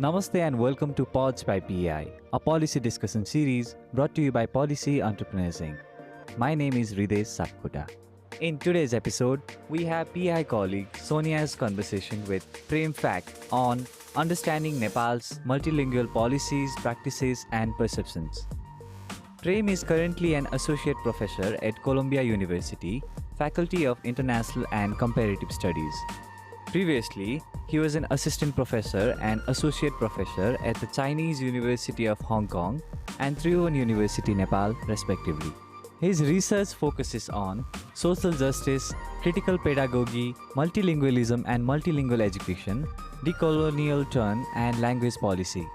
Namaste and welcome to Pods by PEI, a policy discussion series brought to you by Policy Entrepreneurs Inc. My name is Ridesh Sakhuta. In today's episode, we have PEI colleague Sonia's conversation with Prem Phyak on understanding Nepal's multilingual policies, practices, and perceptions. Prem is currently an associate professor at Columbia University, Faculty of International and Comparative Studies. Previously, he was an assistant professor and associate professor at the Chinese University of Hong Kong and Tribhuvan University, Nepal, respectively. His research focuses on social justice, critical pedagogy, multilingualism and multilingual education, decolonial turn, and language policy.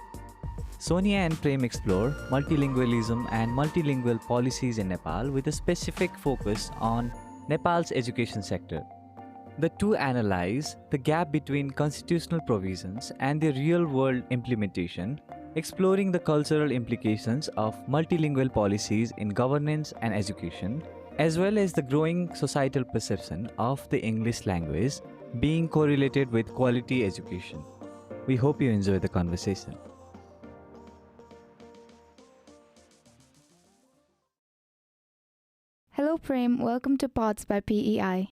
Sonia and Prem explore multilingualism and multilingual policies in Nepal with a specific focus on Nepal's education sector. The two analyze the gap between constitutional provisions and their real-world implementation, exploring the cultural implications of multilingual policies in governance and education, as well as the growing societal perception of the English language being correlated with quality education. We hope you enjoy the conversation. Hello Prem, welcome to Pods by PEI.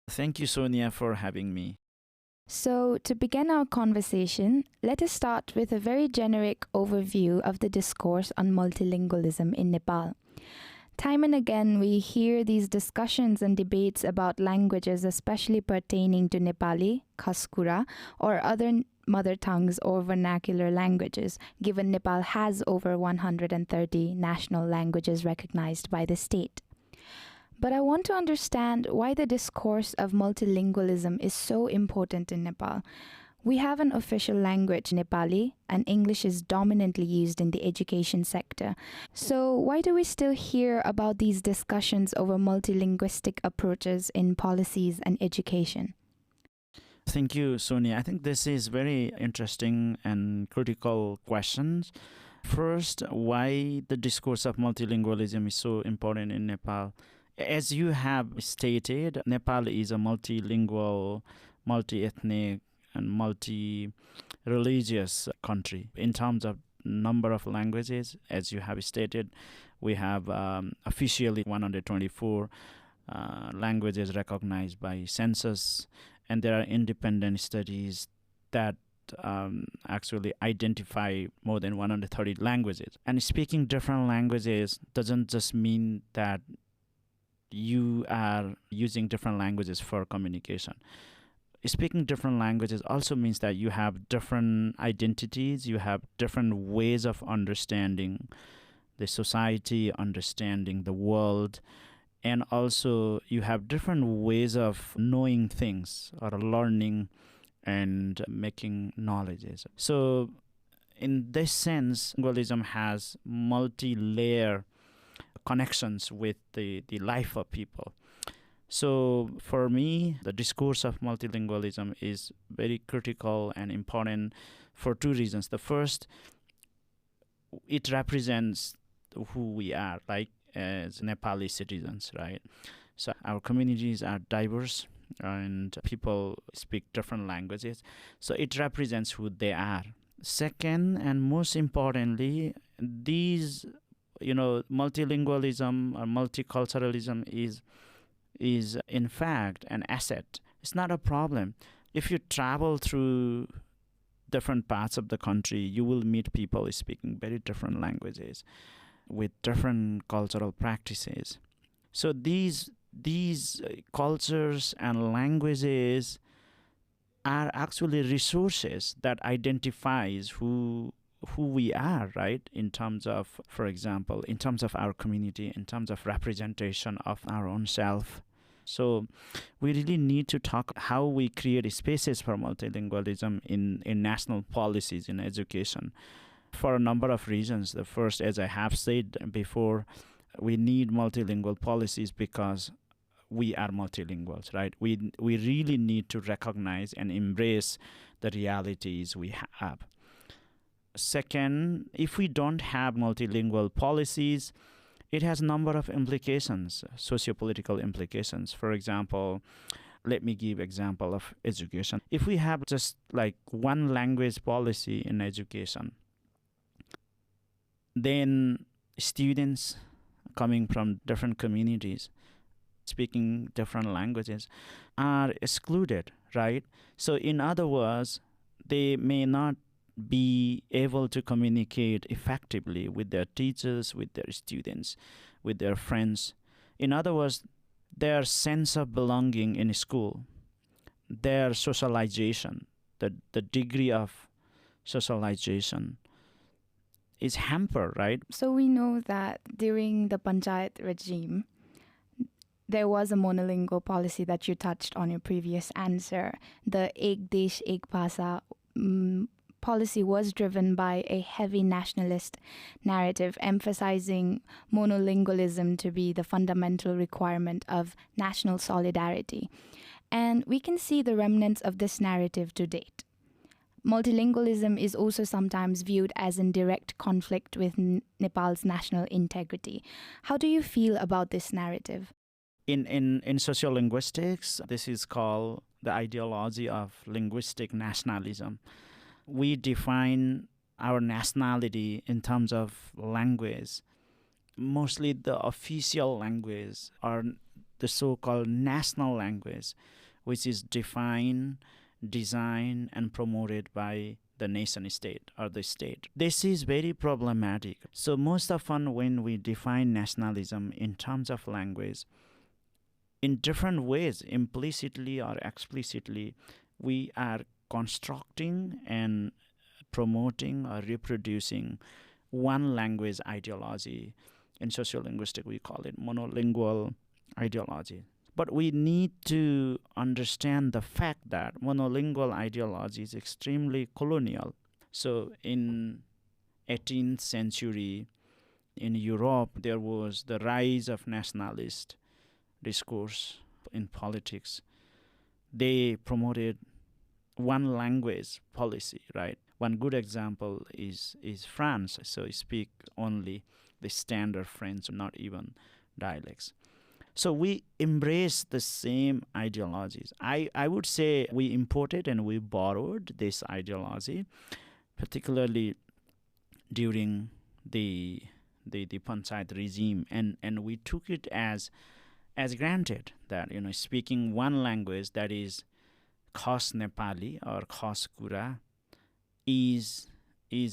Thank you, Sonia, for having me. So, to begin our conversation, let us start with a very generic overview of the discourse on multilingualism in Nepal. Time and again, we hear these discussions and debates about languages, especially pertaining to Nepali, khas, kura, or other mother tongues or vernacular languages, given Nepal has over 130 national languages recognized by the state. But I want to understand why the discourse of multilingualism is so important in Nepal. We have an official language, Nepali, and English is dominantly used in the education sector. So why do we still hear about these discussions over multilinguistic approaches in policies and education? Thank you, Sonia. I think this is very interesting and critical questions. First, why the discourse of multilingualism is so important in Nepal. As you have stated, Nepal is a multilingual, multi-ethnic, and multi-religious country. In terms of number of languages, as you have stated, we have officially 124 languages recognized by census, and there are independent studies that actually identify more than 130 languages. And speaking different languages doesn't just mean that you are using different languages for communication. Speaking different languages also means that you have different identities, you have different ways of understanding the society, understanding the world, and also you have different ways of knowing things or learning and making knowledges. So in this sense, lingualism has multi-layer connections with the life of people. So for me, the discourse of multilingualism is very critical and important for two reasons. The first, it represents who we are, like as Nepali citizens, right? So our communities are diverse and people speak different languages. So it represents who they are. Second, and most importantly, these multilingualism or multiculturalism is in fact an asset. It's not a problem. If you travel through different parts of the country, you will meet people speaking very different languages with different cultural practices. So these cultures and languages are actually resources that identifies who we are, right? In terms of, for example, in terms of our community, in terms of representation of our own self. So we really need to talk how we create spaces for multilingualism in national policies in education for a number of reasons. The first, as I have said before, we need multilingual policies because we are multilinguals, right? We really need to recognize and embrace the realities we have. Second, if we don't have multilingual policies, it has a number of implications, sociopolitical implications. For example, Let me give example of education. If we have just like one language policy in education, then students coming from different communities speaking different languages are excluded, right? So in other words, they may not be able to communicate effectively with their teachers, with their students, with their friends. In other words, their sense of belonging in school, their socialization, the degree of socialization is hampered, right? So we know that during the Panchayat regime, there was a monolingual policy that you touched on your previous answer. The Ek Desh, Ek Bhasa policy was driven by a heavy nationalist narrative emphasizing monolingualism to be the fundamental requirement of national solidarity. And we can see the remnants of this narrative to date. Multilingualism is also sometimes viewed as in direct conflict with Nepal's national integrity. How do you feel about this narrative? In sociolinguistics, this is called the ideology of linguistic nationalism. We define our nationality in terms of language. Mostly the official language or the so-called national language, which is defined, designed, and promoted by the nation state or the state. This is very problematic. So most often when we define nationalism in terms of language, in different ways, implicitly or explicitly, we are constructing and promoting or reproducing one language ideology. In sociolinguistics, we call it monolingual ideology. But we need to understand the fact that monolingual ideology is extremely colonial. So in 18th century, in Europe, there was the rise of nationalist discourse in politics. They promoted one language policy, right? One good example is France. So you speak only the standard French, not even dialects. So we embrace the same ideologies. I would say we imported and we borrowed this ideology, particularly during the Panchayat regime, and we took it as granted that speaking one language that is khas Nepali or khas kura is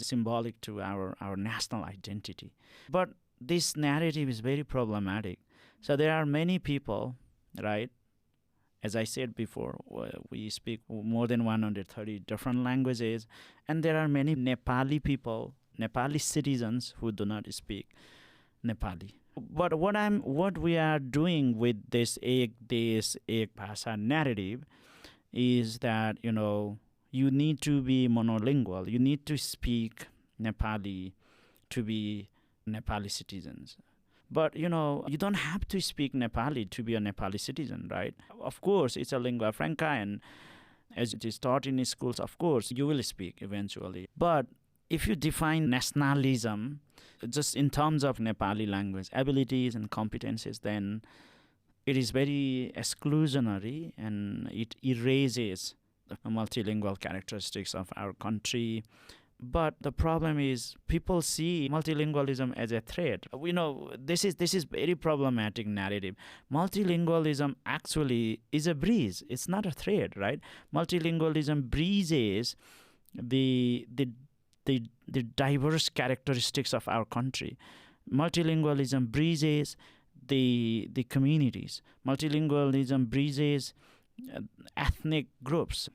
symbolic to our national identity. But this narrative is very problematic. So there are many people, right? As I said before, we speak more than 130 different languages, and there are many Nepali people, Nepali citizens who do not speak Nepali. But what we are doing with this Ek Desh, Ek Bhasa narrative is that, you need to be monolingual. You need to speak Nepali to be Nepali citizens. But, you don't have to speak Nepali to be a Nepali citizen, right? Of course, it's a lingua franca, and as it is taught in schools, of course, you will speak eventually. But if you define nationalism just in terms of Nepali language abilities and competencies, then it is very exclusionary and it erases the multilingual characteristics of our country. But the problem is people see multilingualism as a threat. We know this is very problematic narrative. Multilingualism actually is a breeze. It's not a threat, right? Multilingualism breezes the diverse characteristics of our country. Multilingualism breezes the communities. Multilingualism breezes ethnic groups.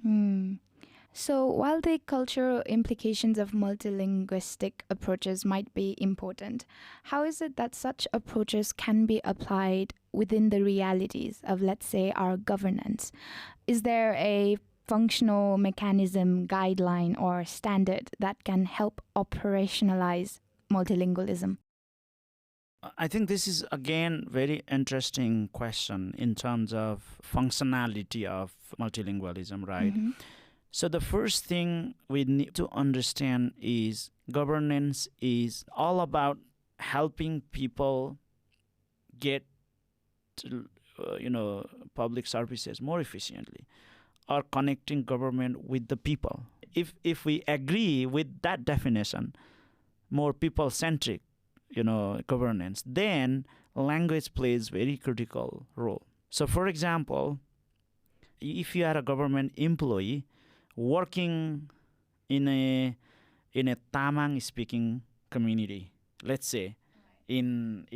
So while the cultural implications of multilinguistic approaches might be important, how is it that such approaches can be applied within the realities of, let's say, our governance? Is there a functional mechanism, guideline, or standard that can help operationalize multilingualism? I think this is, again, very interesting question in terms of functionality of multilingualism, right? Mm-hmm. So the first thing we need to understand is governance is all about helping people get, public services more efficiently, or connecting government with the people. If we agree with that definition, more people-centric, governance, then language plays very critical role. So, for example, if you are a government employee working in a Tamang-speaking community, let's say in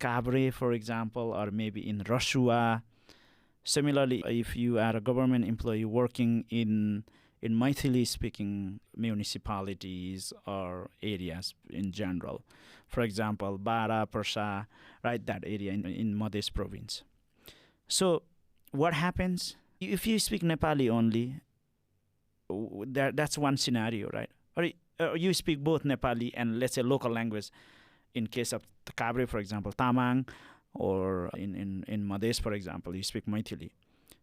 Kabre, for example, or maybe in Rashua. Similarly, if you are a government employee working in Maithili-speaking municipalities or areas in general, for example, Bara, Parsa, right, that area in Madhya province. So what happens if you speak Nepali only? That's one scenario, right? Or you speak both Nepali and, let's say, local language. In case of the Kabre, for example, Tamang, or in Madhya, for example, you speak Maithili.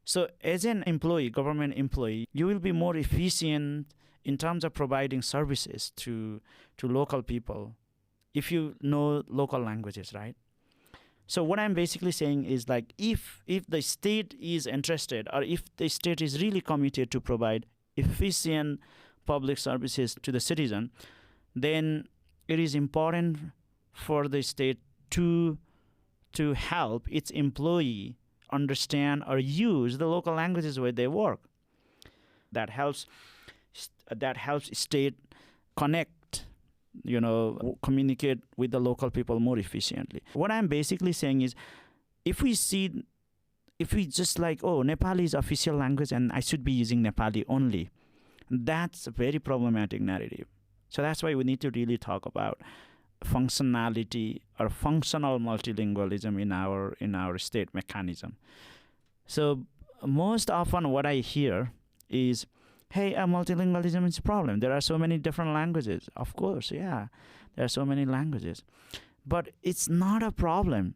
So as an employee, government employee, you will be more efficient in terms of providing services to local people if you know local languages, right? So what I'm basically saying is, like, if the state is interested, or if the state is really committed to provide efficient public services to the citizen, then it is important for the state to help its employee understand or use the local languages where they work. That helps state connect, communicate with the local people more efficiently. What I'm basically saying is, if we just like, Nepali is official language and I should be using Nepali only, that's a very problematic narrative. So that's why we need to really talk about functionality or functional multilingualism in our state mechanism. So most often what I hear is, hey, multilingualism is a problem. There are so many different languages. Of course, yeah, there are so many languages. But it's not a problem.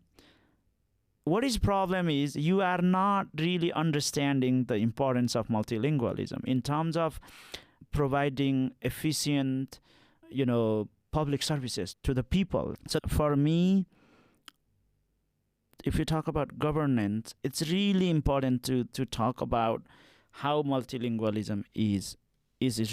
What is problem is you are not really understanding the importance of multilingualism in terms of providing efficient, public services to the people. So for me, if you talk about governance, it's really important to talk about how multilingualism is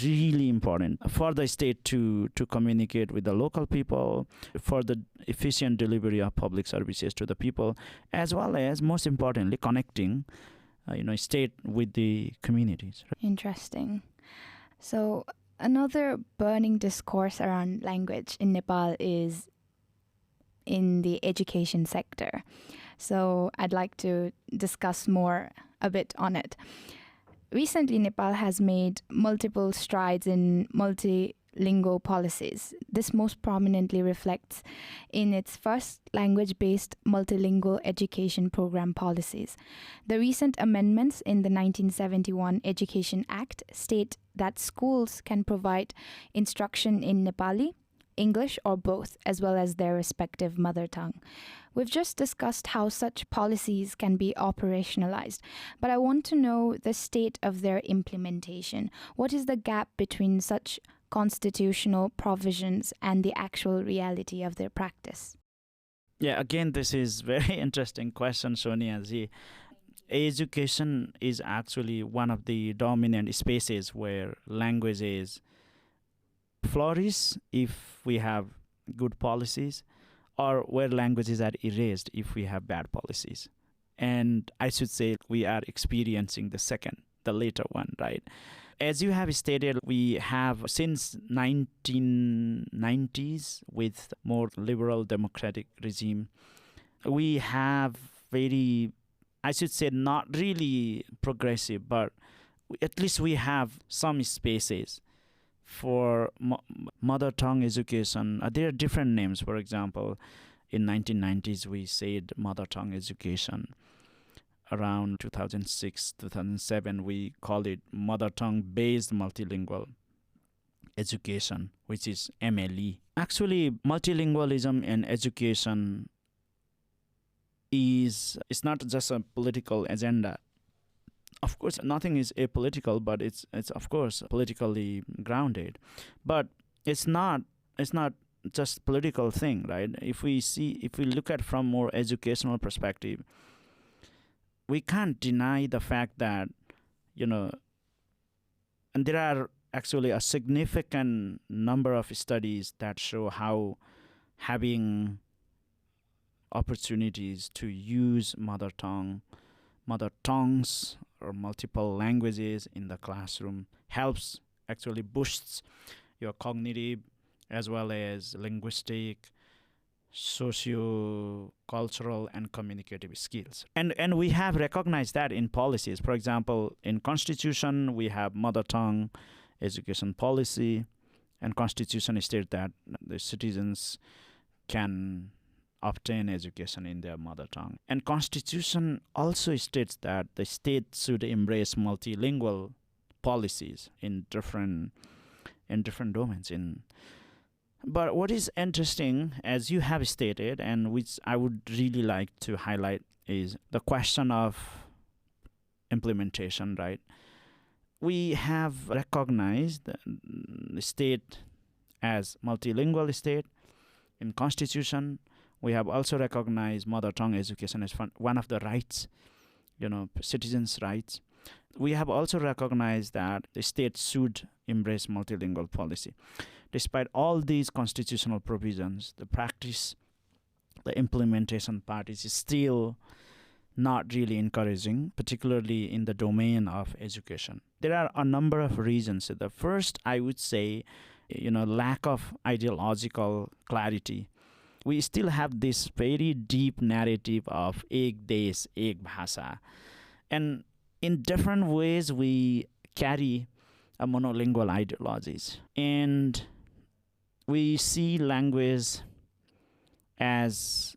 really important for the state to communicate with the local people, for the efficient delivery of public services to the people, as well as, most importantly, connecting state with the communities. Interesting. So another burning discourse around language in Nepal is in the education sector. So I'd like to discuss more a bit on it. Recently, Nepal has made multiple strides in multilingual policies. This most prominently reflects in its first language-based multilingual education program policies. The recent amendments in the 1971 Education Act state that schools can provide instruction in Nepali, English, or both, as well as their respective mother tongue. We've just discussed how such policies can be operationalized, but I want to know the state of their implementation. What is the gap between such constitutional provisions and the actual reality of their practice? Yeah, again, this is very interesting question, Sonia Ji. Education is actually one of the dominant spaces where languages flourish if we have good policies, or where languages are erased if we have bad policies. And I should say we are experiencing the later one, right? As you have stated, we have since 1990s with more liberal democratic regime, we have very, I should say, not really progressive, but at least we have some spaces for mother tongue education. There are different names. For example, in 1990s, we said mother tongue education. Around 2006, 2007, we called it mother tongue based multilingual education, which is MLE. Actually, multilingualism in education it's not just a political agenda. Of course, nothing is apolitical, but it's of course politically grounded. But it's not just political thing, right? If we look at from more educational perspective, we can't deny the fact that, and there are actually a significant number of studies that show how having opportunities to use mother tongues or multiple languages in the classroom helps, actually boosts your cognitive as well as linguistic, socio-cultural and communicative skills. And we have recognized that in policies. For example, in Constitution, we have mother tongue education policy, and Constitution states that the citizens can obtain education in their mother tongue. And Constitution also states that the state should embrace multilingual policies in different domains. But what is interesting, as you have stated, and which I would really like to highlight, is the question of implementation, right? We have recognized the state as multilingual state. In Constitution, we have also recognized mother tongue education as one of the rights, citizens' rights. We have also recognized that the state should embrace multilingual policy. Despite all these constitutional provisions, the practice, the implementation part is still not really encouraging, particularly in the domain of education. There are a number of reasons. The first, I would say, lack of ideological clarity. We still have this very deep narrative of Ek Desh, Ek Bhasa. And in different ways, we carry a monolingual ideologies. And we see language as,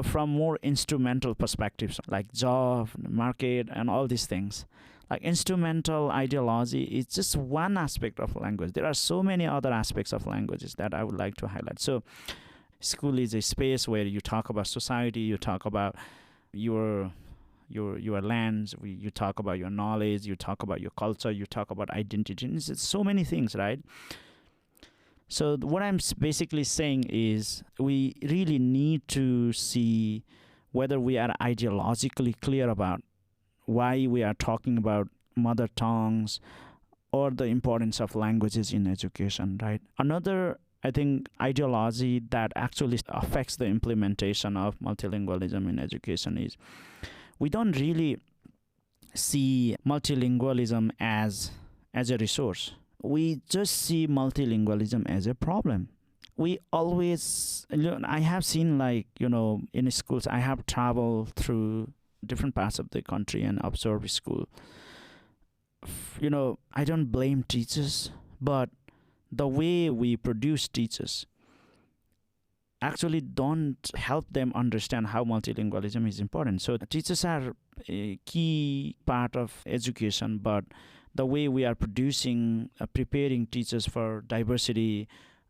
from more instrumental perspectives, like job, market, and all these things. Like instrumental ideology is just one aspect of language. There are so many other aspects of languages that I would like to highlight. So school is a space where you talk about society, you talk about your lands, you talk about your knowledge, you talk about your culture, you talk about identity. It's so many things, right? So what I'm basically saying is we really need to see whether we are ideologically clear about why we are talking about mother tongues or the importance of languages in education, right? Another, I think, ideology that actually affects the implementation of multilingualism in education is we don't really see multilingualism as a resource. We just see multilingualism as a problem. We always, I have seen in schools, I have traveled through different parts of the country and observed school. I don't blame teachers, but the way we produce teachers actually don't help them understand how multilingualism is important. So teachers are a key part of education, but the way we are producing, preparing teachers for diversity,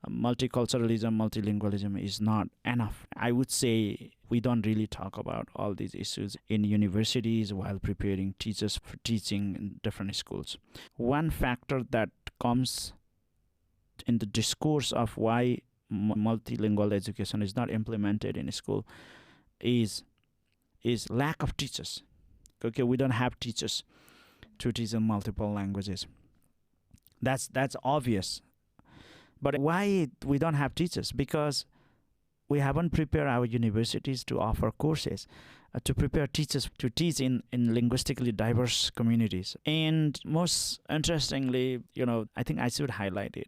multiculturalism, multilingualism is not enough. I would say we don't really talk about all these issues in universities while preparing teachers for teaching in different schools. One factor that comes in the discourse of why multilingual education is not implemented in school is lack of teachers. Okay, we don't have teachers to teach in multiple languages. That's obvious. But why we don't have teachers? Because we haven't prepared our universities to offer courses to prepare teachers to teach in linguistically diverse communities. And most interestingly, I think I should highlight it.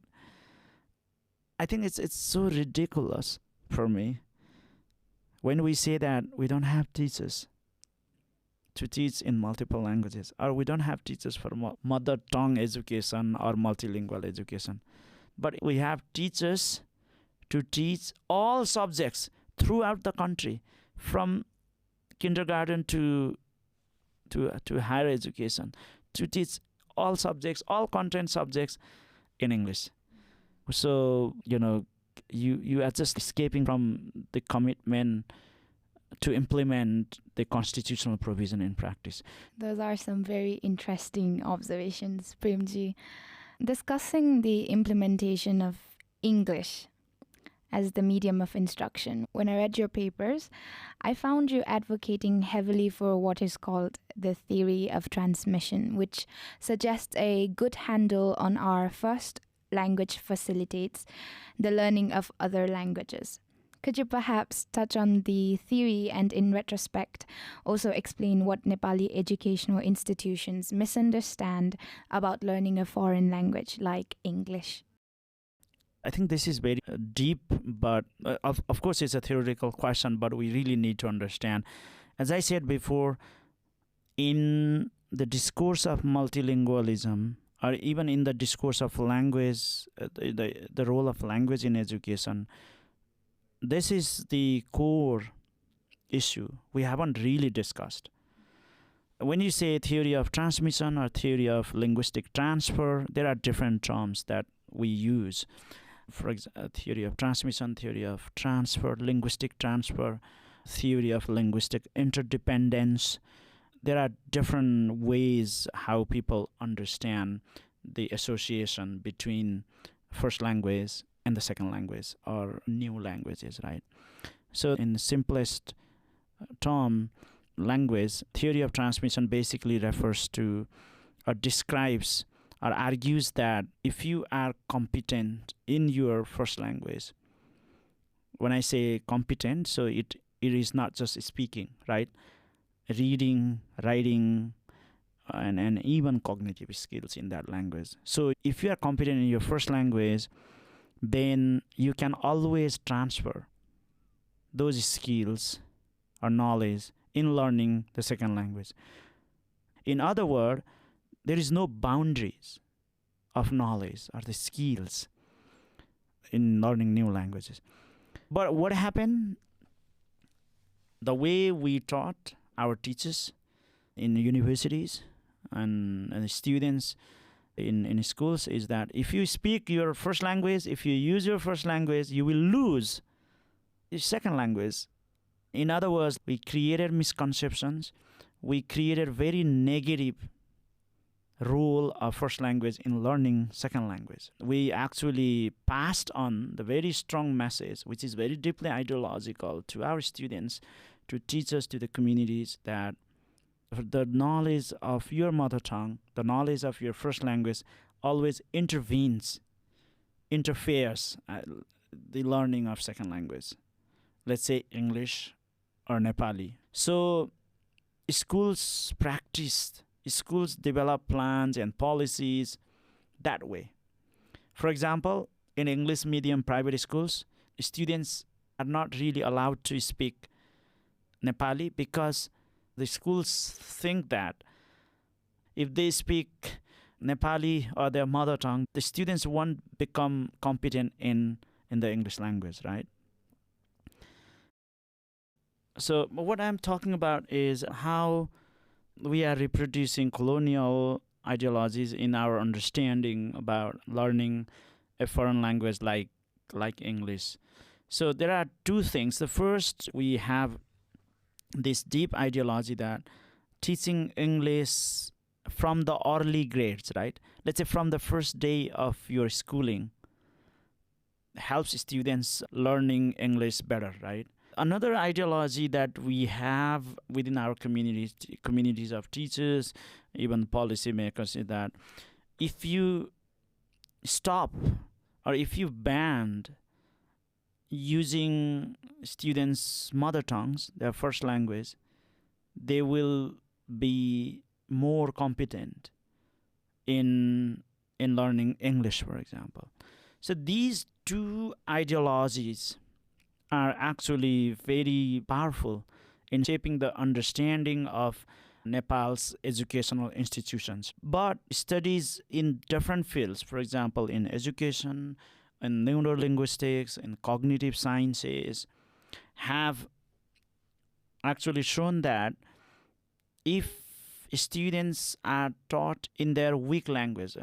I think it's so ridiculous for me when we say that we don't have teachers to teach in multiple languages, or we don't have teachers for mother tongue education or multilingual education. But we have teachers to teach all subjects throughout the country, from kindergarten to higher education, to teach all subjects, all content subjects in English. So, you are just escaping from the commitment to implement the constitutional provision in practice. Those are some very interesting observations, Premji. Discussing the implementation of English as the medium of instruction. When I read your papers, I found you advocating heavily for what is called the theory of transmission, which suggests a good handle on our first language facilitates the learning of other languages. Could you perhaps touch on the theory and, in retrospect, also explain what Nepali educational institutions misunderstand about learning a foreign language like English? I think this is very deep, but of course it's a theoretical question, but we really need to understand. As I said before, in the discourse of multilingualism, or even in the discourse of language, the role of language in education, this is the core issue we haven't really discussed. When you say theory of transmission or theory of linguistic transfer, there are different terms that we use. For example, theory of transmission, theory of transfer, linguistic transfer, theory of linguistic interdependence. There are different ways how people understand the association between first language and the second language or new languages, right? So in the simplest term, language, theory of transmission basically refers to or describes or argues that if you are competent in your first language, when I say competent, so it is not just speaking, right? Reading, writing, and even cognitive skills in that language. So if you are competent in your first language, then you can always transfer those skills or knowledge in learning the second language. In other words, there is no boundaries of knowledge or the skills in learning new languages. But what happened? The way we taught our teachers in universities and students in schools is that if you speak your first language, if you use your first language, you will lose your second language. In other words, we created misconceptions. We created very negative role of first language in learning second language. We actually passed on the very strong message, which is very deeply ideological, to our students, to teachers, to the communities, that the knowledge of your mother tongue, the knowledge of your first language always interferes the learning of second language. Let's say English or Nepali. So schools develop plans and policies that way. For example, in English medium private schools, students are not really allowed to speak Nepali because the schools think that if they speak Nepali or their mother tongue, the students won't become competent in the English language, right? So what I'm talking about is how we are reproducing colonial ideologies in our understanding about learning a foreign language like English. So there are two things. The first, we have this deep ideology that teaching English from the early grades, right? Let's say from the first day of your schooling helps students learning English better, right? Another ideology that we have within our communities of teachers, even policymakers, is that if you stop or if you ban using students' mother tongues, their first language, they will be more competent in learning English, for example. So these two ideologies are actually very powerful in shaping the understanding of Nepal's educational institutions. But studies in different fields, for example, in education, in neurolinguistics, in cognitive sciences, have actually shown that if students are taught in their weak language,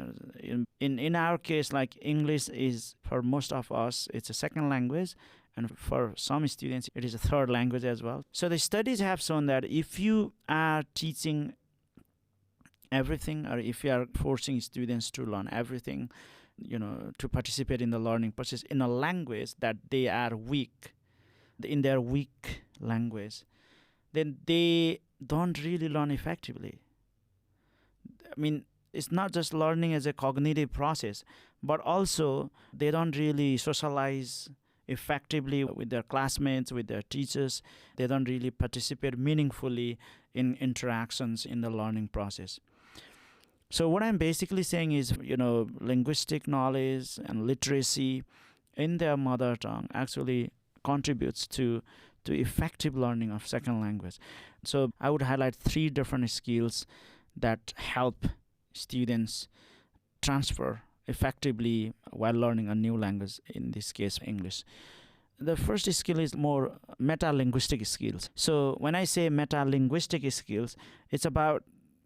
in our case, like English is, for most of us, it's a second language, and for some students, it is a third language as well. So the studies have shown that if you are teaching everything, or if you are forcing students to learn everything to participate in the learning process in a language that they are weak, in their weak language, then they don't really learn effectively. I mean, it's not just learning as a cognitive process, but also they don't really socialize effectively with their classmates, with their teachers. They don't really participate meaningfully in interactions in the learning process. So what I'm basically saying is, linguistic knowledge and literacy in their mother tongue actually contributes to effective learning of second language. So I would highlight 3 different skills that help students transfer effectively while learning a new language, in this case English. The first skill is more meta-linguistic skills. So when I say meta-linguistic skills, it's about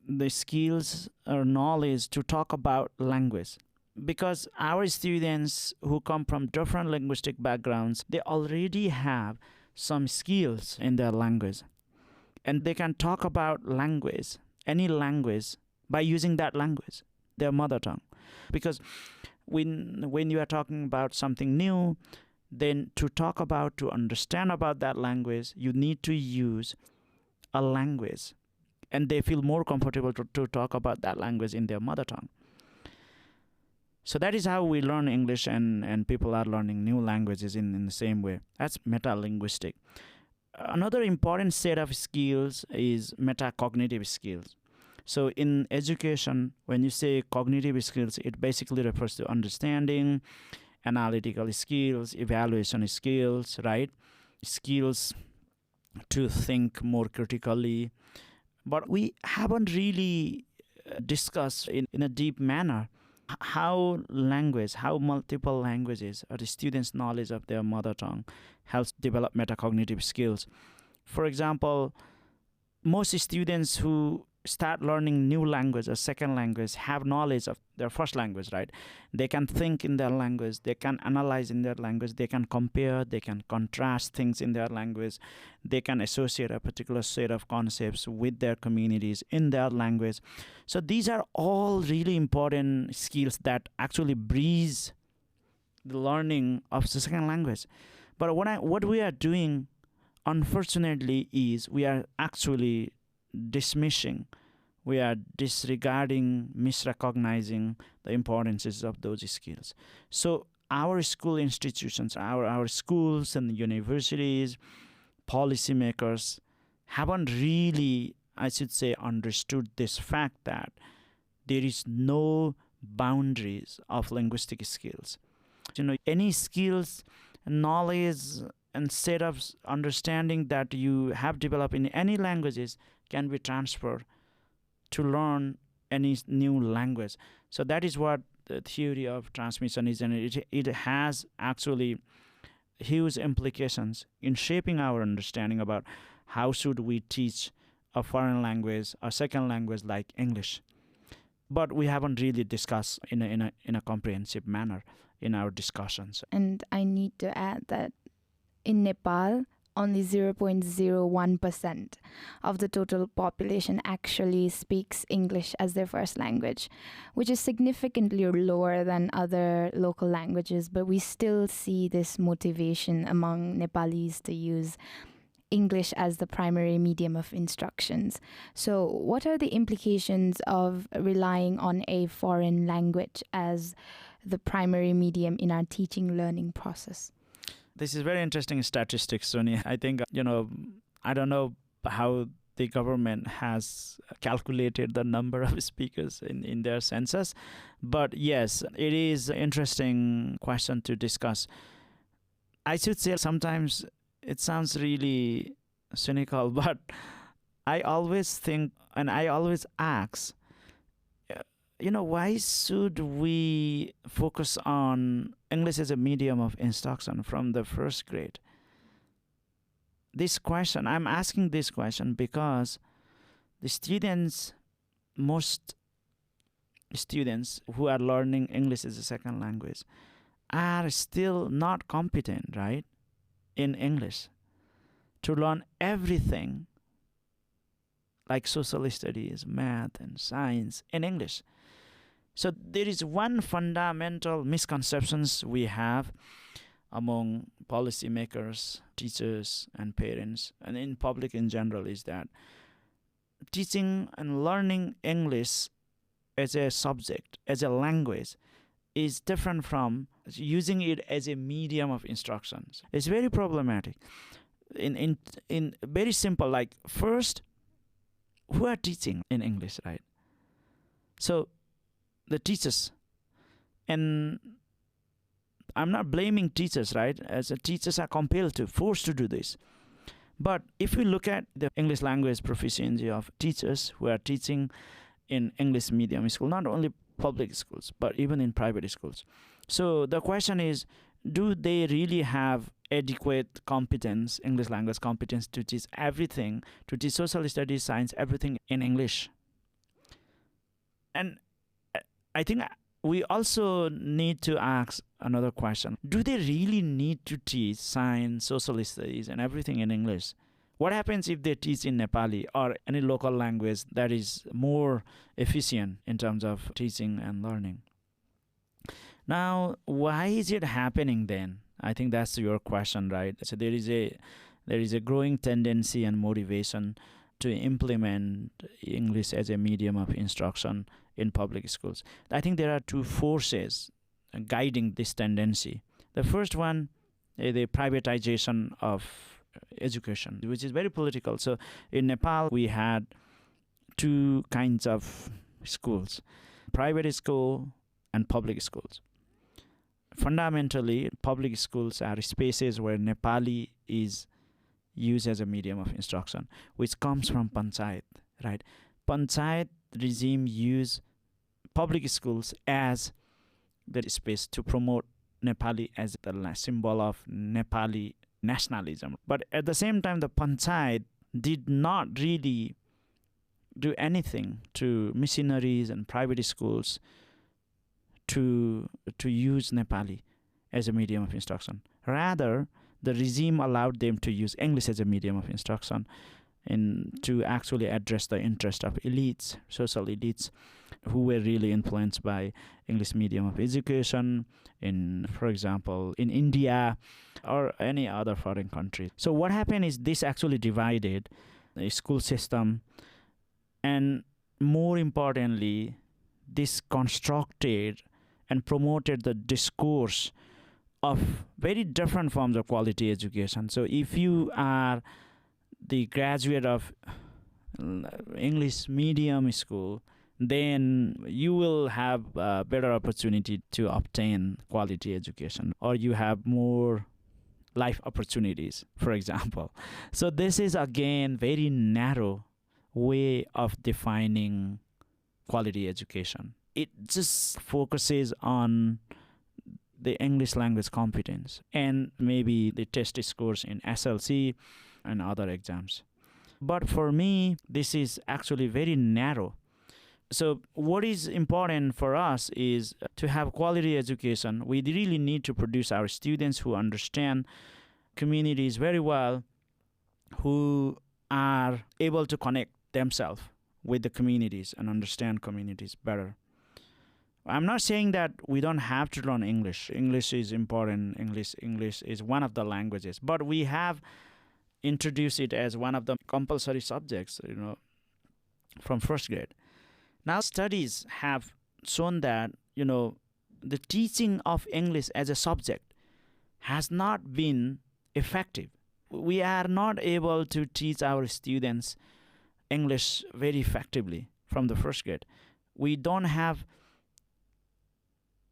the skills or knowledge to talk about language. Because our students who come from different linguistic backgrounds, they already have some skills in their language. And they can talk about language, any language, by using that language, their mother tongue. Because when you are talking about something new, then to understand about that language, you need to use a language. And they feel more comfortable to talk about that language in their mother tongue. So that is how we learn English, and people are learning new languages in the same way. That's meta-linguistic. Another important set of skills is metacognitive skills. So in education, when you say cognitive skills, it basically refers to understanding, analytical skills, evaluation skills, right? Skills to think more critically. But we haven't really discussed in a deep manner how multiple languages, or the students' knowledge of their mother tongue helps develop metacognitive skills. For example, most students who start learning new language or second language have knowledge of their first language, right? They can think in their language, they can analyze in their language, they can compare, they can contrast things in their language, they can associate a particular set of concepts with their communities in their language. So these are all really important skills that actually breeze the learning of the second language. But what we are doing, unfortunately, is we are actually dismissing, we are disregarding, misrecognizing the importances of those skills. So our school institutions, our schools and universities, policymakers haven't really, I should say, understood this fact that there is no boundaries of linguistic skills. Any skills, knowledge, and set of understanding that you have developed in any languages can be transferred to learn any new language. So that is what the theory of transmission is, and it has actually huge implications in shaping our understanding about how should we teach a foreign language, a second language like English. But we haven't really discussed in a comprehensive manner in our discussions. And I need to add that in Nepal, only 0.01% of the total population actually speaks English as their first language, which is significantly lower than other local languages, but we still see this motivation among Nepalis to use English as the primary medium of instructions. So what are the implications of relying on a foreign language as the primary medium in our teaching learning process? This is very interesting statistics, Sonia. I think, I don't know how the government has calculated the number of speakers in their census. But yes, it is an interesting question to discuss. I should say sometimes it sounds really cynical, but I always think and I always ask, why should we focus on English as a medium of instruction from the first grade? I'm asking this question because most students who are learning English as a second language are still not competent, right, in English to learn everything like social studies, math, and science in English. So there is one fundamental misconceptions we have among policymakers, teachers, and parents, and in public in general, is that teaching and learning English as a subject, as a language, is different from using it as a medium of instructions. It's very problematic. In very simple, like, first, who are teaching in English, right? So the teachers, and I'm not blaming teachers, right? As teachers are compelled to, forced to do this. But if we look at the English language proficiency of teachers who are teaching in English medium school, not only public schools, but even in private schools. So the question is, do they really have adequate competence, English language competence, to teach everything, to teach social studies, science, everything in English? And I think we also need to ask another question. Do they really need to teach science, social studies, and everything in English? What happens if they teach in Nepali or any local language that is more efficient in terms of teaching and learning? Now, why is it happening then? I think that's your question, right? So there is a growing tendency and motivation to implement English as a medium of instruction in public schools. I think there are two forces guiding this tendency. The first one is the privatization of education, which is very political. So in Nepal, we had two kinds of schools, private school and public schools. Fundamentally, public schools are spaces where Nepali is used as a medium of instruction, which comes from Panchayat, right? Panchayat regime use public schools as the space to promote Nepali as the symbol of Nepali nationalism. But at the same time, the Panchayat did not really do anything to missionaries and private schools to use Nepali as a medium of instruction. Rather, the regime allowed them to use English as a medium of instruction and to actually address the interest of elites, social elites, who were really influenced by English medium of education in, for example, in India or any other foreign country. So what happened is this actually divided the school system, and more importantly, this constructed and promoted the discourse of very different forms of quality education. So if you are the graduate of English medium school, then you will have a better opportunity to obtain quality education, or you have more life opportunities, for example. So this is again very narrow way of defining quality education. It just focuses on the English language competence and maybe the test scores in SLC and other exams. But for me, this is actually very narrow. So what is important for us is to have quality education. We really need to produce our students who understand communities very well, who are able to connect themselves with the communities and understand communities better. I'm not saying that we don't have to learn English. English is important. English is one of the languages. But we have introduced it as one of the compulsory subjects, from first grade. Now studies have shown that, the teaching of English as a subject has not been effective. We are not able to teach our students English very effectively from the first grade. We don't have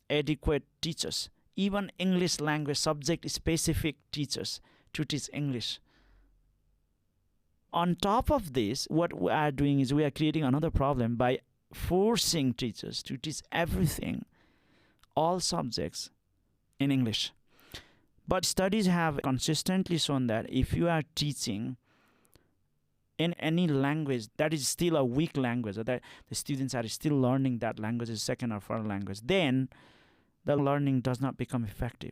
adequate teachers, even English language subject specific teachers to teach English. On top of this, what we are doing is we are creating another problem by forcing teachers to teach everything, all subjects in English. But studies have consistently shown that if you are teaching in any language that is still a weak language, or that the students are still learning that language as second or foreign language, then the learning does not become effective.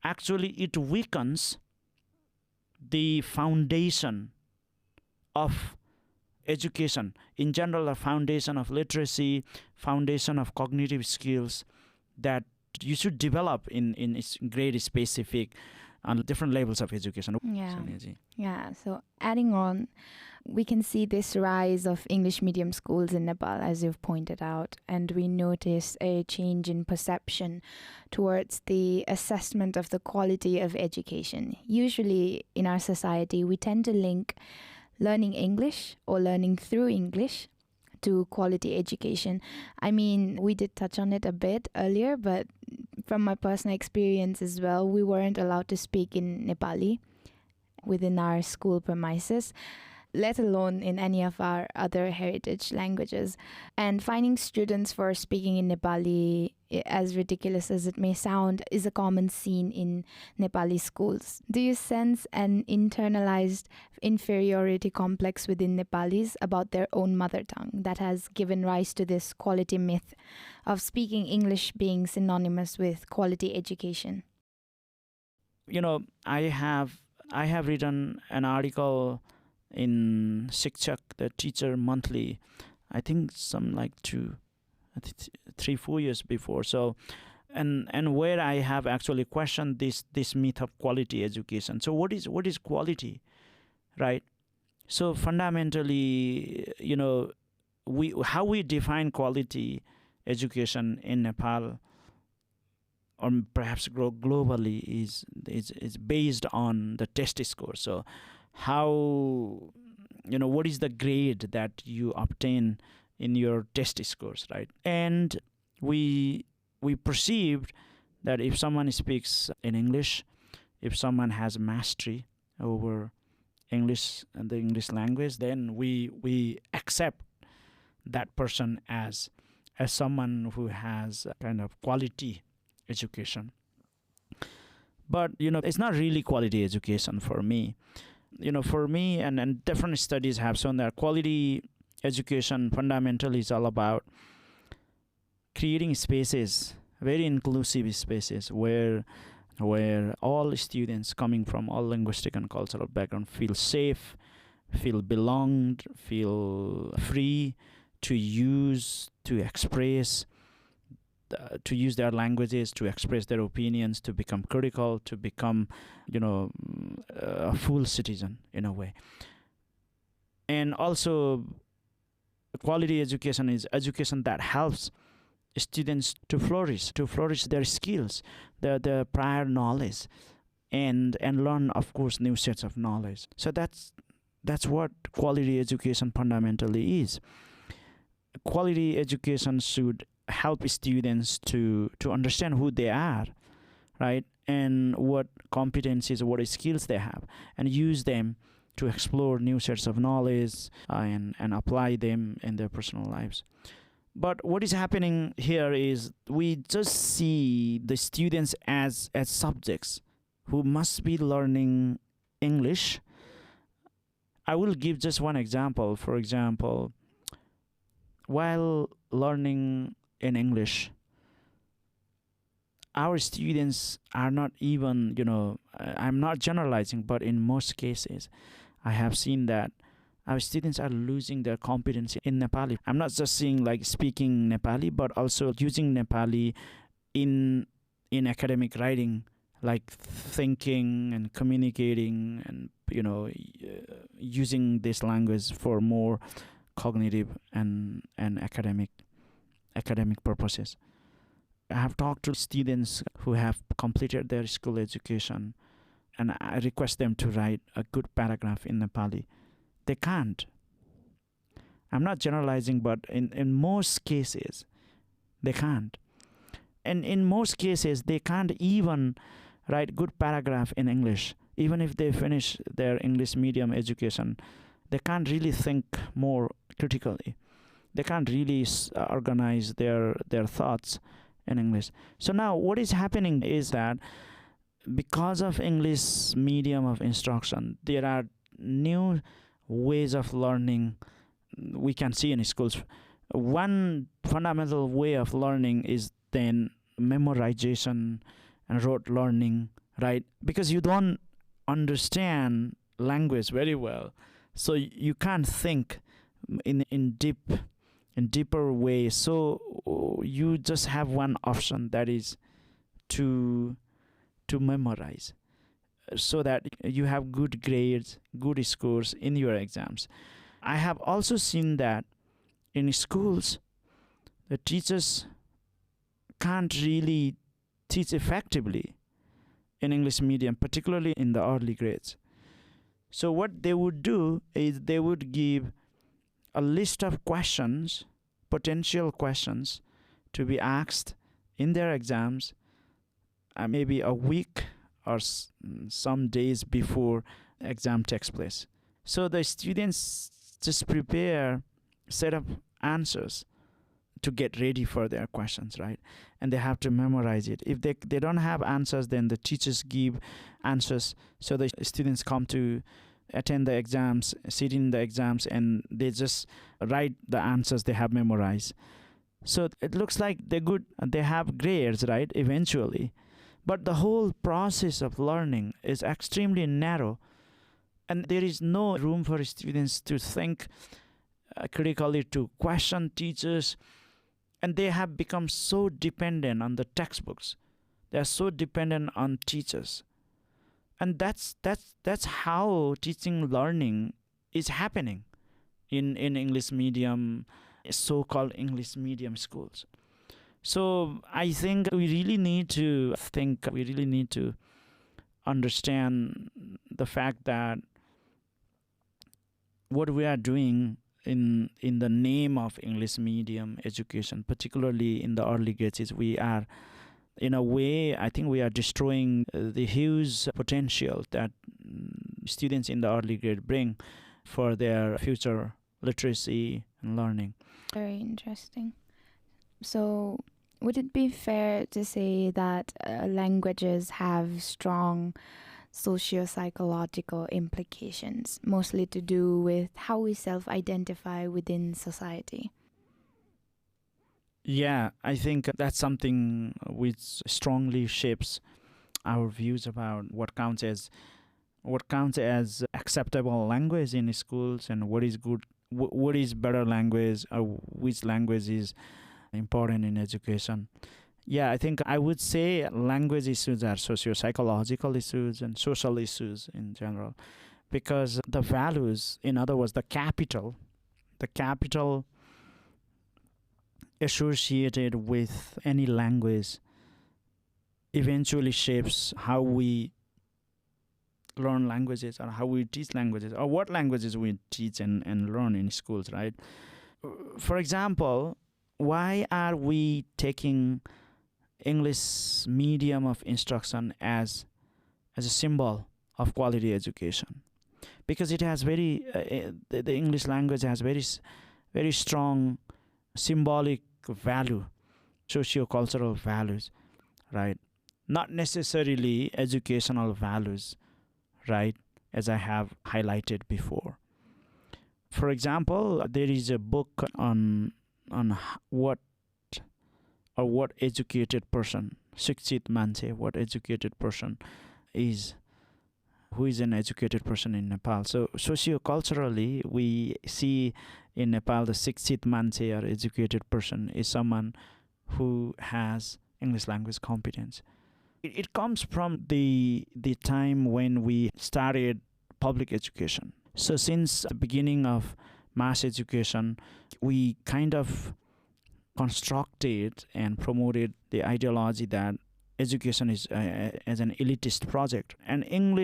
Actually, it weakens the foundation of education in general, a foundation of literacy, foundation of cognitive skills that you should develop in grade specific on different levels of education. Yeah. Sonia ji. Yeah, so adding on, we can see this rise of English medium schools in Nepal, as you've pointed out, and we notice a change in perception towards the assessment of the quality of education. Usually in our society, we tend to link learning English or learning through English to quality education. I mean, we did touch on it a bit earlier, but from my personal experience as well, we weren't allowed to speak in Nepali within our school premises, let alone in any of our other heritage languages. And finding students for speaking in Nepali, as ridiculous as it may sound, is a common scene in Nepali schools. Do you sense an internalized inferiority complex within Nepalis about their own mother tongue that has given rise to this quality myth of speaking English being synonymous with quality education? I have written an article in Shikshak, the Teacher Monthly, I think some like 3-4 years before. So, and where I have actually questioned this myth of quality education. So what is quality, right? So fundamentally, how we define quality education in Nepal, or perhaps globally, is based on the test score. So how, what is the grade that you obtain in your test scores, right? And we perceived that if someone speaks in English, if someone has mastery over English and the English language, then we accept that person as someone who has a kind of quality education. But it's not really quality education for me. For me, and different studies have shown that quality education fundamentally is all about creating spaces, very inclusive spaces, where all students coming from all linguistic and cultural background feel safe, feel belonged, feel free to use, to express, to use their languages, to express their opinions, to become critical, to become, a full citizen in a way. And also, quality education is education that helps students to flourish their skills, their prior knowledge, and learn, of course, new sets of knowledge. So that's what quality education fundamentally is. Quality education should help students to understand who they are, right? And what competencies, what skills they have, and use them to explore new sets of knowledge and apply them in their personal lives. But what is happening here is we just see the students as subjects who must be learning English. I will give just one example. For example, while learning in English, our students are not even, I'm not generalizing, but in most cases, I have seen that our students are losing their competency in Nepali. I'm not just saying like speaking Nepali, but also using Nepali in academic writing, like thinking and communicating and, using this language for more cognitive and academic purposes. I have talked to students who have completed their school education, and I request them to write a good paragraph in Nepali. They can't. I'm not generalizing, but in most cases, they can't. And in most cases, they can't even write good paragraph in English. Even if they finish their English medium education, they can't really think more critically. They can't really organize their thoughts in English. So now what is happening is that because of English medium of instruction, there are new ways of learning we can see in schools. One fundamental way of learning is then memorization and rote learning, right? Because you don't understand language very well, so you can't think in deeper way. So you just have one option, that is to memorize, so that you have good grades, good scores in your exams. I have also seen that in schools, the teachers can't really teach effectively in English medium, particularly in the early grades. So what they would do is they would give a list of questions, potential questions, to be asked in their exams, maybe a week or some days before exam takes place. So the students just prepare set of answers to get ready for their questions, right? And they have to memorize it. If they don't have answers, then the teachers give answers. So the students come to attend the exams, sit in the exams, and they just write the answers they have memorized. So it looks like they're good, they have grades, right, eventually. But the whole process of learning is extremely narrow, and there is no room for students to think critically, to question teachers, and they have become so dependent on the textbooks. They are so dependent on teachers. And that's how teaching learning is happening in English medium, so-called English medium schools. So I think we really need to understand the fact that what we are doing in the name of English medium education, particularly in the early grades, is we are, in a way, I think we are destroying the huge potential that students in the early grade bring for their future literacy and learning. Very interesting. So would it be fair to say that languages have strong socio-psychological implications, mostly to do with how we self-identify within society? Yeah, I think that's something which strongly shapes our views about what counts as acceptable language in schools, and what is good, what is better language, or which language is important in education. Yeah, I think I would say language issues are socio-psychological issues and social issues in general, because the values, in other words, the capital associated with any language eventually shapes how we learn languages, or how we teach languages, or what languages we teach and learn in schools, right? For example, why are we taking English medium of instruction as a symbol of quality education? Because it has the English language has very strong symbolic value, socio-cultural values, right? Not necessarily educational values, right? As I have highlighted before. For example, there is a book on what educated person, Shikshit Manche, what educated person is, who is an educated person in Nepal. So socio-culturally, we see in Nepal the Shikshit Manche, or educated person, is someone who has English language competence. It comes from the time when we started public education. So since the beginning of mass education, we kind of constructed and promoted the ideology that education is as an elitist project, and English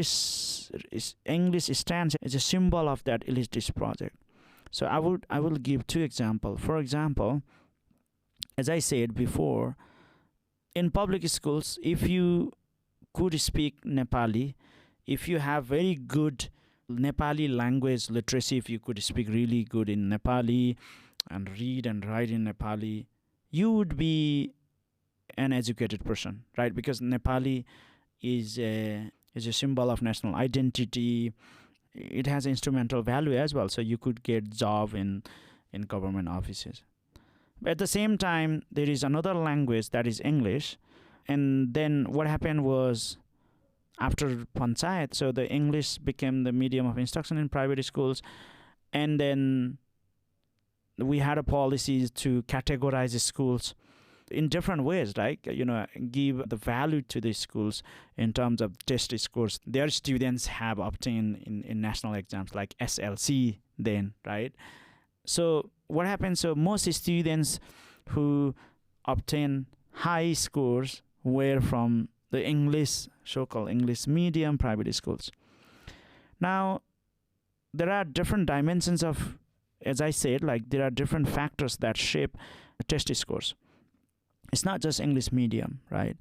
stands as a symbol of that elitist project. So I will give two examples. For example, as I said before, in public schools, if you could speak Nepali, if you have very good Nepali language literacy, if you could speak really good in Nepali and read and write in Nepali, you would be an educated person, right? Because Nepali is a symbol of national identity. It has instrumental value as well, so you could get job in government offices. But at the same time, there is another language that is English, and then what happened was, after Panchayat, so the English became the medium of instruction in private schools, and then we had a policy to categorize schools in different ways, right? Give the value to the schools in terms of test scores their students have obtained in national exams like SLC then, right? So what happens? So most students who obtain high scores were from the English, so-called English medium private schools. Now, there are different dimensions of, as I said, like there are different factors that shape test scores. It's not just English medium, right?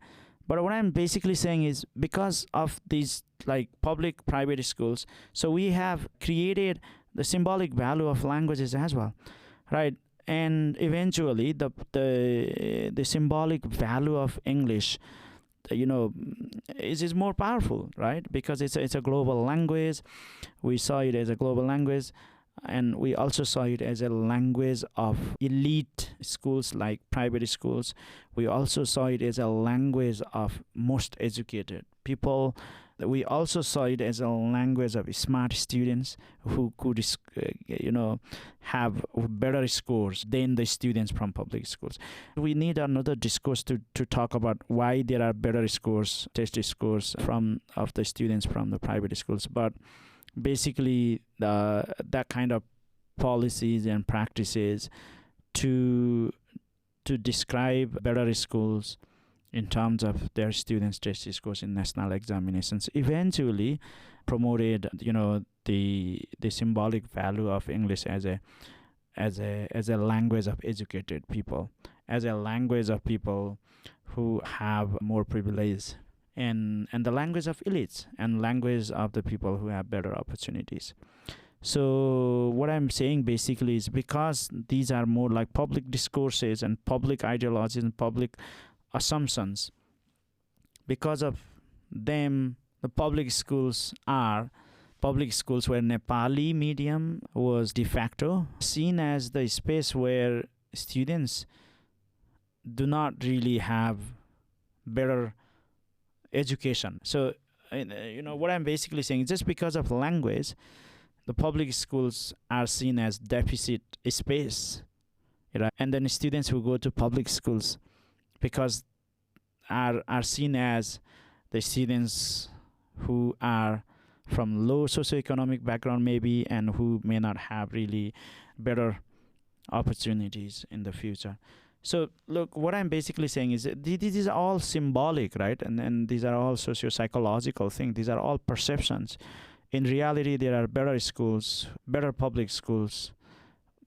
But what I'm basically saying is because of these like public private schools, so we have created the symbolic value of languages as well, right? And eventually the symbolic value of English, is more powerful, right? Because it's a global language. We saw it as a global language, and we also saw it as a language of elite schools like private schools. We also saw it as a language of most educated people. We also saw it as a language of smart students who could, have better scores than the students from public schools. We need another discourse to talk about why there are better scores, test scores of the students from the private schools. But basically, that kind of policies and practices to describe better schools in terms of their students' test scores in national examinations eventually promoted, the symbolic value of English as a language of educated people, as a language of people who have more privilege, and the language of elites, and language of the people who have better opportunities. So what I'm saying basically is because these are more like public discourses and public ideologies and public assumptions, because of them, the public schools where Nepali medium was de facto seen as the space where students do not really have better education. So, what I'm basically saying is just because of language, the public schools are seen as deficit space, and then students who go to public schools because are seen as the students who are from low socioeconomic background maybe, and who may not have really better opportunities in the future. So look, what I'm basically saying is that this is all symbolic, right? And these are all socio-psychological things. These are all perceptions. In reality, there are better schools, better public schools,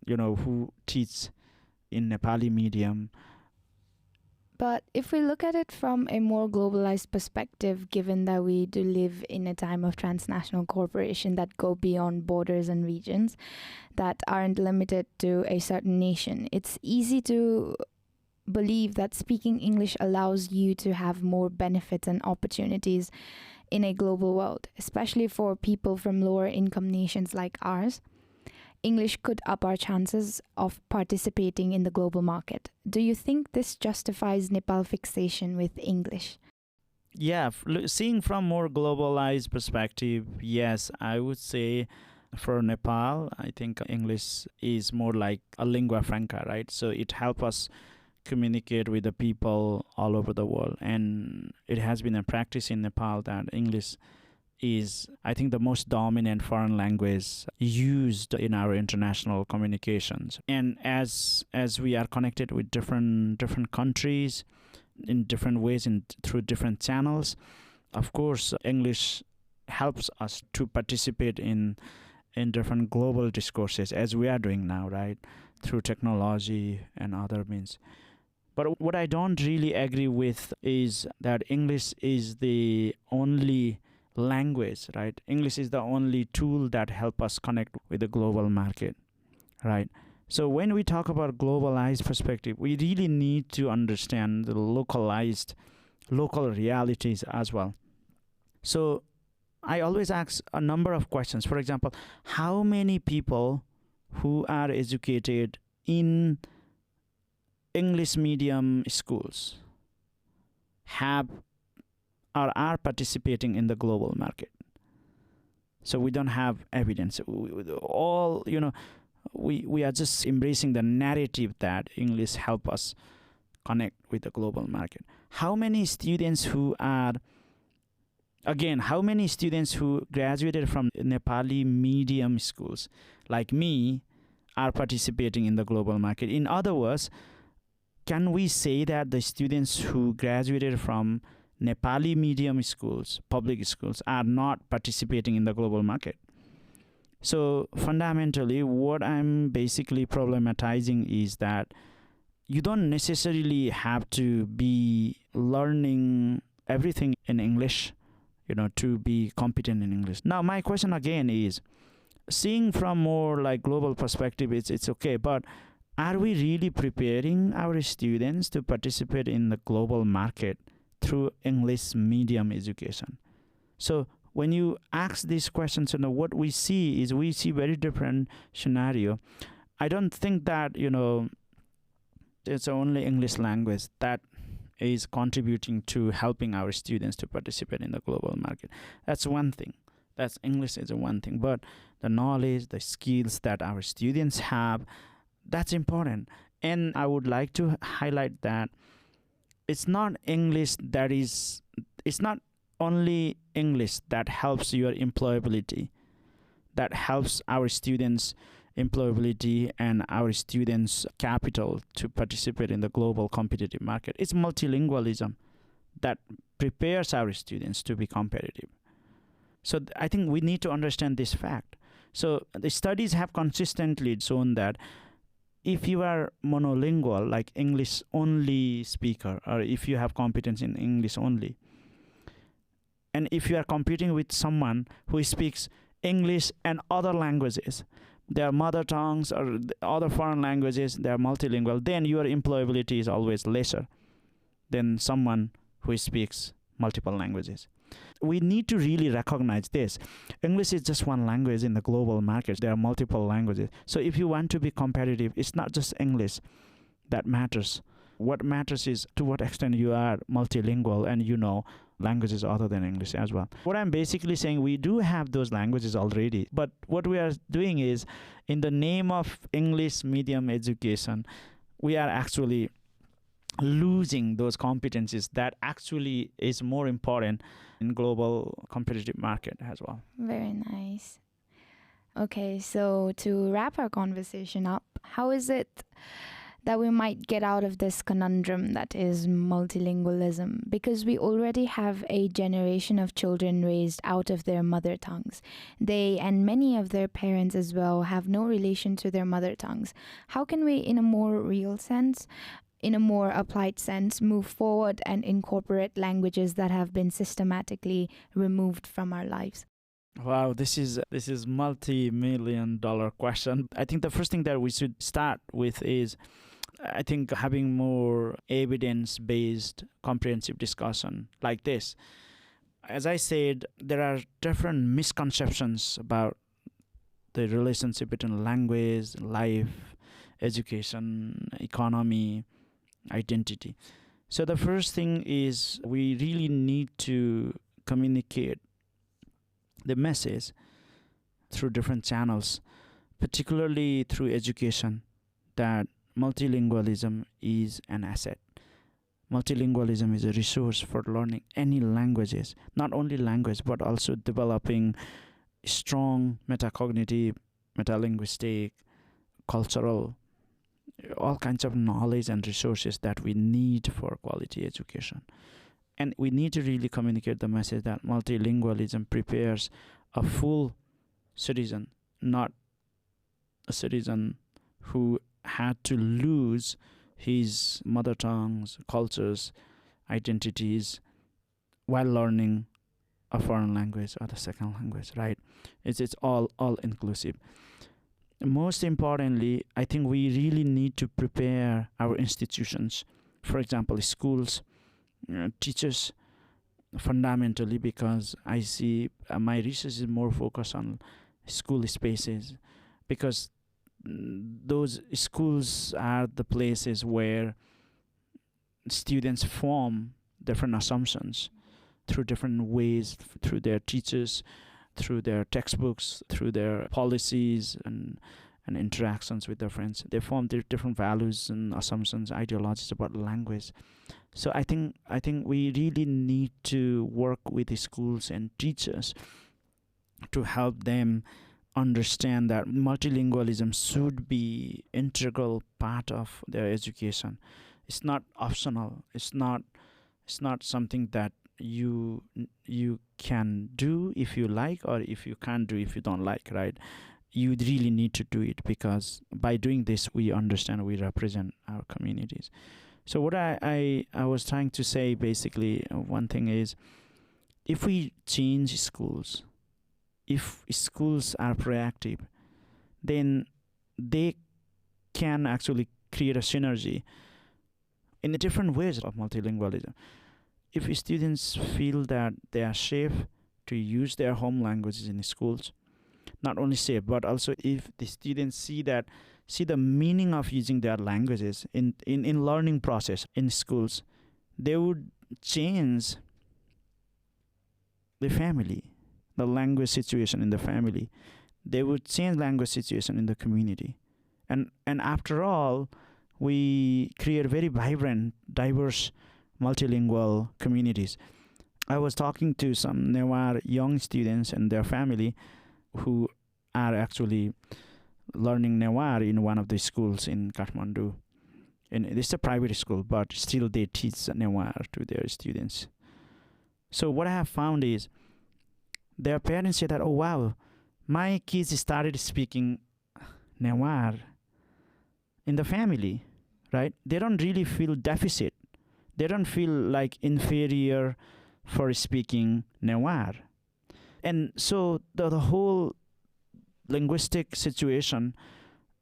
who teach in Nepali medium. But if we look at it from a more globalized perspective, given that we do live in a time of transnational cooperation that go beyond borders and regions that aren't limited to a certain nation, it's easy to believe that speaking English allows you to have more benefits and opportunities in a global world, especially for people from lower income nations like ours. English could up our chances of participating in the global market. Do you think this justifies Nepal fixation with English? Yeah, seeing from more globalized perspective, yes, I would say for Nepal, I think English is more like a lingua franca, right? So it helps us communicate with the people all over the world. And it has been a practice in Nepal that English is, I think, the most dominant foreign language used in our international communications. And as we are connected with different countries in different ways and through different channels, of course, English helps us to participate in different global discourses as we are doing now, right? Through technology and other means. But what I don't really agree with is that English is the only language, right? English is the only tool that help us connect with the global market, right? So when we talk about globalized perspective, we really need to understand the local realities as well. So I always ask a number of questions. For example, how many people who are educated in English medium schools have or are participating in the global market? So we don't have evidence. All, we are just embracing the narrative that English help us connect with the global market. How many students who graduated from Nepali medium schools like me are participating in the global market? In other words, can we say that the students who graduated from Nepali medium schools, public schools, are not participating in the global market? So fundamentally, what I'm basically problematizing is that you don't necessarily have to be learning everything in English, to be competent in English. Now, my question again is, seeing from more like global perspective, it's okay, but are we really preparing our students to participate in the global market through English medium education? So when you ask these questions, what we see very different scenario. I don't think that, it's only English language that is contributing to helping our students to participate in the global market. That's one thing. That's English is one thing. But the knowledge, the skills that our students have, that's important. And I would like to highlight that it's not only English that helps your employability, that helps our students' employability and our students' capital to participate in the global competitive market. It's multilingualism that prepares our students to be competitive. So I think we need to understand this fact. So the studies have consistently shown that if you are monolingual, like English only speaker, or if you have competence in English only, and if you are competing with someone who speaks English and other languages, their mother tongues or other foreign languages, they are multilingual, then your employability is always lesser than someone who speaks multiple languages. We need to really recognize this. English is just one language in the global market. There are multiple languages. So if you want to be competitive, it's not just English that matters. What matters is to what extent you are multilingual and languages other than English as well. What I'm basically saying, we do have those languages already, but what we are doing is, in the name of English medium education, we are actually losing those competencies that actually is more important in global competitive market as well. Very nice. Okay, so to wrap our conversation up, how is it that we might get out of this conundrum that is multilingualism? Because we already have a generation of children raised out of their mother tongues. They and many of their parents as well have no relation to their mother tongues. How can we, in a more real sense, in a more applied sense, move forward and incorporate languages that have been systematically removed from our lives? Wow, this is multi-million-dollar question. I think the first thing that we should start with is, I think, having more evidence-based comprehensive discussion like this. As I said, there are different misconceptions about the relationship between language, life, education, economy, identity. So the first thing is, we really need to communicate the message through different channels, particularly through education, that multilingualism is an asset. Multilingualism is a resource for learning any languages, not only language, but also developing strong metacognitive, metalinguistic, cultural, all kinds of knowledge and resources that we need for quality education. And we need to really communicate the message that multilingualism prepares a full citizen, not a citizen who had to lose his mother tongues, cultures, identities while learning a foreign language or the second language, right? It's all inclusive. Most importantly, I think we really need to prepare our institutions, for example, schools, teachers, fundamentally, because I see my research is more focused on school spaces, because those schools are the places where students form different assumptions through different ways, through their teachers, through their textbooks, through their policies, and and interactions with their friends. They form their different values and assumptions, ideologies about language. So I think we really need to work with the schools and teachers to help them understand that multilingualism should be integral part of their education. It's not optional. It's not something that you can do if you like, or if you can't do if you don't like, right? You really need to do it, because by doing this we understand, we represent our communities. So what I was trying to say, basically, one thing is, if we change schools, if schools are proactive, then they can actually create a synergy in the different ways of multilingualism. If students feel that they are safe to use their home languages in schools, not only safe, but also if the students see the meaning of using their languages in learning process in schools, they would change the family, the language situation in the family. They would change language situation in the community. And after all, we create very vibrant, diverse, multilingual communities. I was talking to some Newar young students and their family who are actually learning Newar in one of the schools in Kathmandu. And it's a private school, but still they teach Newar to their students. So what I have found is their parents say that, oh wow, my kids started speaking Newar in the family, right? They don't really feel deficit. They don't feel like inferior for speaking Newar. And so the whole linguistic situation,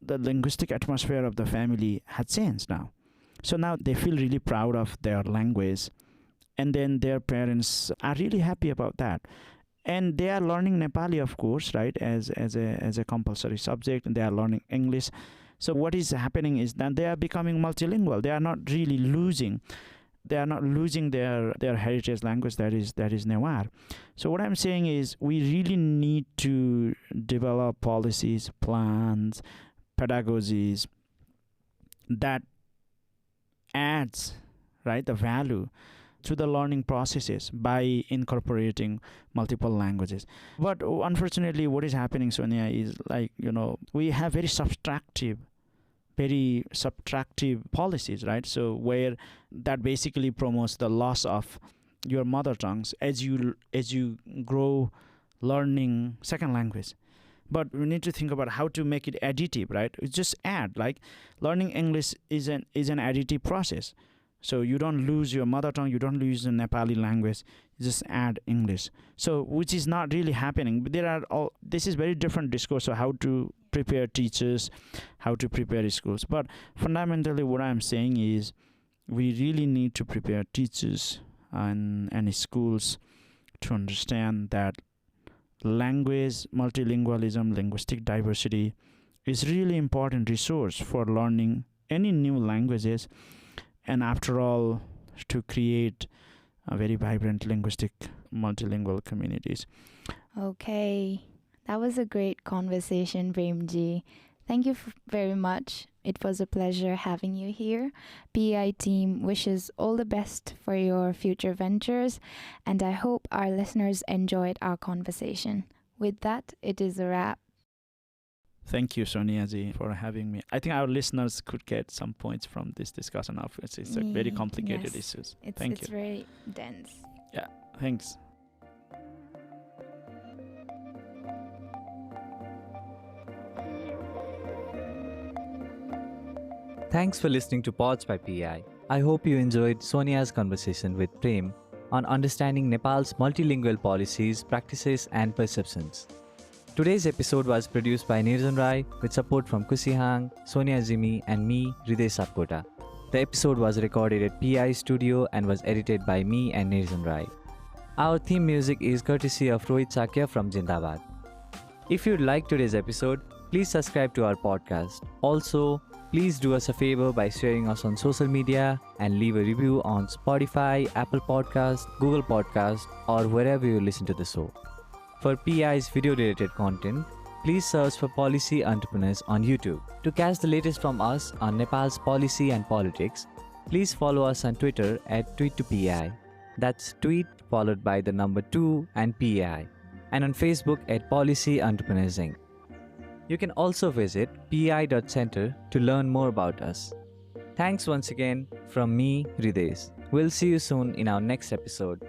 the linguistic atmosphere of the family had changed now. So now they feel really proud of their language, and then their parents are really happy about that. And they are learning Nepali, of course, right, as a compulsory subject, and they are learning English. So what is happening is that they are becoming multilingual. They are not really losing. They are not losing their heritage language, that is Newar. So what I'm saying is, we really need to develop policies, plans, pedagogies that adds, right, the value to the learning processes by incorporating multiple languages. But unfortunately, what is happening, Sonia, is we have very subtractive policies, right? So where that basically promotes the loss of your mother tongues as you grow learning second language. But we need to think about how to make it additive, right? It's just add, like learning English is an additive process. So you don't lose your mother tongue, you don't lose the Nepali language, you just add English. So which is not really happening. But this is very different discourse of how to prepare teachers, how to prepare schools. But fundamentally what I'm saying is, we really need to prepare teachers and schools to understand that language, multilingualism, linguistic diversity is really important resource for learning any new languages, and after all, to create a very vibrant linguistic multilingual communities. Okay, that was a great conversation, Premji. Thank you very much. It was a pleasure having you here. PEI team wishes all the best for your future ventures, and I hope our listeners enjoyed our conversation. With that, it is a wrap. Thank you, Sonia Ji, for having me. I think our listeners could get some points from this discussion. It's a very complicated issues. Thank you. It's very dense. Yeah, thanks. Thanks for listening to Pods by PI. I hope you enjoyed Sonia's conversation with Prem on understanding Nepal's multilingual policies, practices, and perceptions. Today's episode was produced by Nirjan Rai with support from Kusihang, Sonia Jimee, and me, Hriday Sapkota. The episode was recorded at PI Studio and was edited by me and Nirjan Rai. Our theme music is courtesy of Rohit Sakya from Jindabad. If you liked today's episode, please subscribe to our podcast. Also, please do us a favor by sharing us on social media and leave a review on Spotify, Apple Podcast, Google Podcast, or wherever you listen to the show. For PI's video-related content, please search for Policy Entrepreneurs on YouTube. To catch the latest from us on Nepal's policy and politics, please follow us on Twitter at tweet2pi. That's tweet followed by the number 2 and PI. And on Facebook at Policy Entrepreneursing. You can also visit pi.center to learn more about us. Thanks once again from me, Ridesh. We'll see you soon in our next episode.